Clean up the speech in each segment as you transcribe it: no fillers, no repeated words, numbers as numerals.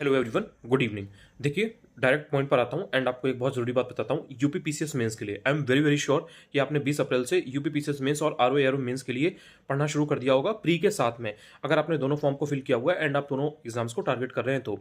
Hello everyone, good evening. देखिए, direct point पर आता हूँ एंड आपको एक बहुत ज़रूरी बात बताता हूँ। यूपी पीसीएस मेंस के लिए I am very very sure कि आपने 20 अप्रैल से यूपी पीसीएस मेंस और आरओ एआरओ मेंस के लिए पढ़ना शुरू कर दिया होगा प्री के साथ में, अगर आपने दोनों फॉर्म को फिल किया हुआ है एंड आप दोनों एग्जाम्स को टारगेट कर रहे हैं तो।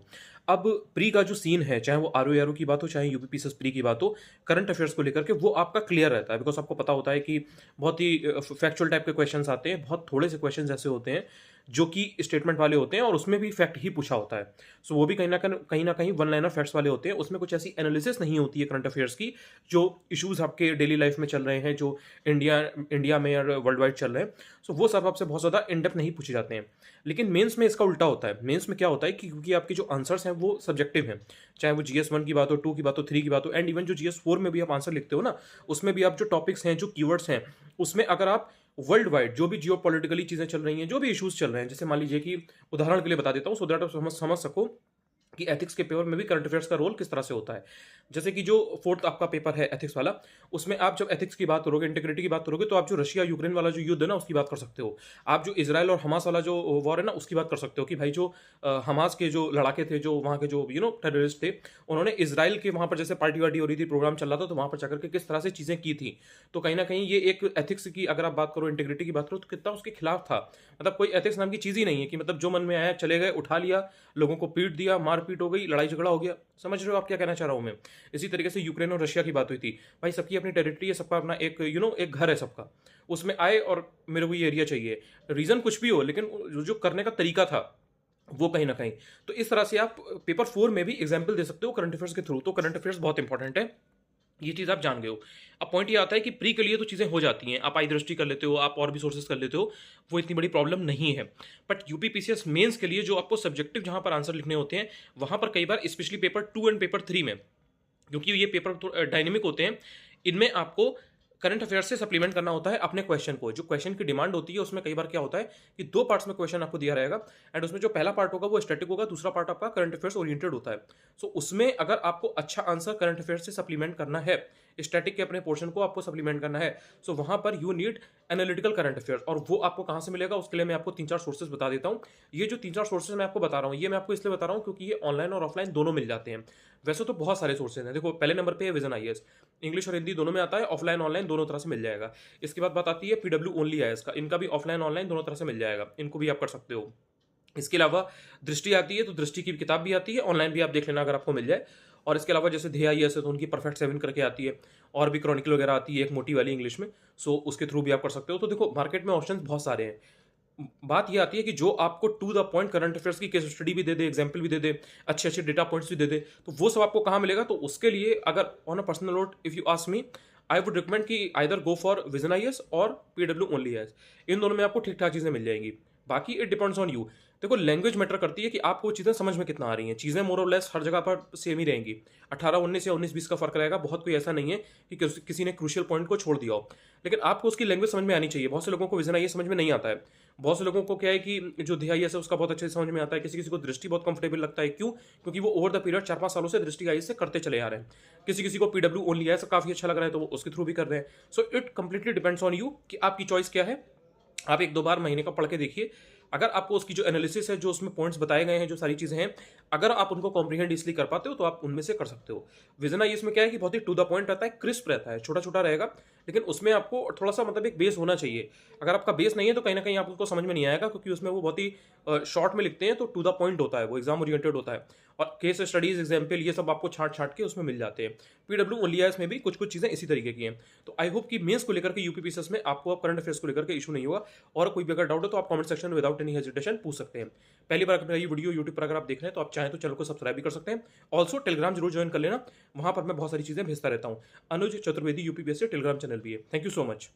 अब प्री का जो सीन है, चाहे वो आरओ एआरओ की बात हो चाहे यूपी पीसीएस प्री की बात हो, करंट अफेयर्स को लेकर के वो आपका क्लियर रहता है, बिकॉज आपको पता होता है कि बहुत ही फैक्चुअल टाइप के क्वेश्चन आते हैं। बहुत थोड़े से क्वेश्चन ऐसे होते हैं जो कि स्टेटमेंट वाले होते हैं और उसमें भी फैक्ट ही पूछा होता है। सो वो भी कहीं ना कहीं वन लाइनर फैक्ट्स वाले होते हैं। उसमें कुछ ऐसी एनालिसिस नहीं होती है करंट अफेयर्स की, जो इश्यूज आपके डेली लाइफ में चल रहे हैं, जो इंडिया इंडिया में और वर्ल्ड वाइड चल रहे हैं। सो वो सब आपसे बहुत ज़्यादा इनडेप्थ नहीं पूछे जाते हैं। लेकिन मेंस में इसका उल्टा होता है। मेंस में क्या होता है कि क्योंकि आपके जो आंसर्स हैं वो सब्जेक्टिव हैं, चाहे वो GS 1 की बात हो, 2 की बात हो, 3 की बात हो, एंड इवन जो GS 4 में भी आप आंसर लिखते हो ना, उसमें भी आप जो टॉपिक्स हैं, जो कीवर्ड्स हैं, उसमें अगर आप वर्ल्ड वाइड जो भी जियो पॉलिटिकली चीज़ें चल रही हैं, जो भी इश्यूज चल रहे हैं, जैसे मान लीजिए कि उदाहरण के लिए बता देता हूँ सो दैट आप समझ सको कि एथिक्स के पेपर में भी करंट अफेयर्स का रोल किस तरह से होता है। जैसे कि जो फोर्थ आपका पेपर है एथिक्स वाला, उसमें आप जब एथिक्स की बात करोगे, इंटीग्रिटी की बात करोगे, तो आप जो रशिया यूक्रेन वाला जो युद्ध है ना उसकी बात कर सकते हो। आप जो इसराइल और हमास वाला जो वॉर है ना उसकी बात कर सकते हो कि भाई जो हमास के जो लड़ाके थे, जो वहाँ के जो टेररिस्ट थे, उन्होंने इसराइल के वहाँ पर जैसे पार्टी वार्टी हो रही थी, प्रोग्राम चल रहा था, तो वहाँ पर जाकर के किस तरह से चीज़ें की थी। तो कहीं ना कहीं ये एक एथिक्स की अगर आप बात करो, इंटीग्रिटी की बात करो, तो कितना उसके खिलाफ था। मतलब कोई एथिक्स नाम की चीज़ ही नहीं है कि मतलब जो मन में आया चले गए, उठा लिया, लोगों को पीट दिया, मारपीट हो गई, लड़ाई झगड़ा हो गया। समझ रहे हो आप क्या कहना चाह रहा हूँ मैं? इसी तरीके से यूक्रेन और रशिया की बात हुई थी। भाई सबकी अपनी टेरिटरी है, सबका अपना एक एक घर है सबका। उसमें आए और मेरे को ये एरिया चाहिए, रीजन कुछ भी हो, लेकिन जो करने का तरीका था वो कहीं ना कहीं। तो इस तरह से आप पेपर 4 में भी एग्जाम्पल दे सकते हो करंट अफेयर्स के थ्रू। तो करंट अफेयर्स बहुत इंपॉर्टेंट है, ये चीज़ आप जान गए हो। अब पॉइंट ये आता है कि प्री के लिए तो चीज़ें हो जाती हैं, आप आई दृष्टि कर लेते हो, आप और भी सोर्सेज कर लेते हो, वो इतनी बड़ी प्रॉब्लम नहीं है। बट यूपी पीसीएस मेंस के लिए जो आपको सब्जेक्टिव जहाँ पर आंसर लिखने होते हैं, वहाँ पर कई बार स्पेशली पेपर 2 एंड पेपर 3 में, क्योंकि ये पेपर डायनेमिक होते हैं, इनमें आपको करंट अफेयर्स से सप्लीमेंट करना होता है अपने क्वेश्चन को। जो क्वेश्चन की डिमांड होती है उसमें कई बार क्या होता है कि 2 पार्ट्स में क्वेश्चन आपको दिया रहेगा, एंड उसमें जो पहला पार्ट होगा वो स्टैटिक होगा, दूसरा पार्ट आपका करंट अफेयर्स ओरिएंटेड होता है। सो उसमें अगर आपको अच्छा आंसर करंट अफेयर्स से सप्लीमेंट करना है, स्टैटिक के अपने पोर्शन को आपको सप्लीमेंट करना है, सो वहां पर you need analytical current affairs. और वो आपको कहां से मिलेगा उसके लिए मैं आपको 3-4 सोर्सेज बता देता हूं। ये जो 3-4 सोर्सेज मैं आपको बता रहा हूं, ये मैं आपको इसलिए बता रहा हूं क्योंकि ये ऑनलाइन और ऑफलाइन दोनों मिल जाते हैं। वैसे तो बहुत सारे सोर्सेज हैं। देखो, पहले नंबर पे है विजन आईएएस, इंग्लिश और हिंदी दोनों में आता है, ऑफलाइन ऑनलाइन दोनों तरह से मिल जाएगा। इसके बाद बात आती है पीडब्ल्यू ओनली आईएएस का, इनका भी ऑफलाइन ऑनलाइन दोनों तरह से मिल जाएगा, इनको भी आप कर सकते हो। इसके अलावा दृष्टि आती है, तो दृष्टि की किताब भी आती है, ऑनलाइन भी आप देख लेना अगर आपको मिल जाए। और इसके अलावा जैसे ध्येय आईएएस है तो उनकी परफेक्ट 7 करके आती है, और भी क्रॉनिकल वगैरह आती है एक मोटी वाली इंग्लिश में। सो उसके थ्रू भी आप कर सकते हो। तो देखो, मार्केट में ऑप्शन बहुत सारे हैं। बात ये आती है कि जो आपको to the point current affairs की केस स्टडी भी दे दे, एग्जाम्पल भी दे दे, अच्छे अच्छे डेटा पॉइंट्स भी दे दे, तो वो सब आपको कहाँ मिलेगा? तो उसके लिए अगर on a personal note if you ask me, I would recommend कि either go for Vision IAS और पीडब्ल्यू ओनली आईएएस। इन दोनों में आपको ठीक ठाक चीज़ें मिल जाएंगी। बाकी इट डिपेंड्स ऑन यू। देखो, लैंग्वेज मैटर करती है कि आपको चीज़ें समझ में कितना आ रही हैं। चीज़ें मोर और लेस हर जगह पर सेम ही रहेंगी। 18-19 या 19-20 का फर्क रहेगा। बहुत कोई ऐसा नहीं है कि किसी ने क्रूशियल पॉइंट को छोड़ दिया हो, लेकिन आपको उसकी लैंग्वेज समझ में आनी चाहिए। बहुत से लोगों को विजन आईएएस समझ में नहीं आता है। बहुत से लोगों को क्या है कि जो ध्येय है उसका बहुत अच्छे से समझ में आता है। किसी किसी को दृष्टि बहुत कंफर्टेबल लगता है। क्यों? क्योंकि वो ओवर द पीरियड 4-5 सालों से दृष्टि आईएएस से करते चले आ रहे हैं। किसी किसी को पीडब्ल्यू ओनली आईएएस काफी अच्छा लग रहा है तो वो उसके थ्रू भी कर रहे हैं। So it completely depends on you कि आपकी चॉइस क्या है। आप 1-2 बार महीने का पढ़ के देखिए। अगर आपको उसकी जो एनालिसिस है, जो उसमें पॉइंट्स बताए गए हैं, जो सारी चीज़ें हैं, अगर आप उनको कॉम्प्रीहेंड इसलिए कर पाते हो तो आप उनमें से कर सकते हो। विजन आई इसमें क्या है कि बहुत ही टू द पॉइंट रहता है, क्रिस्प रहता है, छोटा छोटा रहेगा, लेकिन उसमें आपको थोड़ा सा मतलब एक बेस होना चाहिए। अगर आपका बेस नहीं है तो कहीं ना कहीं आप उसको समझ में नहीं आएगा, क्योंकि उसमें वो बहुत ही शॉर्ट में लिखते हैं, तो टू द पॉइंट होता है, वो एग्जाम ओरिएंटेड होता है। और केस स्टडीज, एग्जाम्पल, ये सब आपको छाट छाट के उसमें मिल जाते हैं। पीडब्ल्यू ओलियास में भी कुछ कुछ चीज़ें इसी तरीके की हैं। तो आई होप कि मेंस को लेकर के यूपीपीसीएस में आपको अब करंट अफेयर्स को लेकर के इशू नहीं होगा। और कोई भी अगर डाउट है तो आप कमेंट सेक्शन में विदाउट एनी हेजिटेशन पूछ सकते हैं। पहली बार मेरा ये वीडियो यूट्यूब पर अगर आप देख रहे हैं तो आप चाहें तो चैनल को सब्सक्राइब भी कर सकते हैं। ऑल्सो टेलीग्राम जरूर ज्वाइन कर लेना, वहां पर मैं बहुत सारी चीज़ें भेजता रहता हूँ। अनुज चतुर्वेदी यूपीपीएससी टेलीग्राम चैनल भी है। Thank you so much.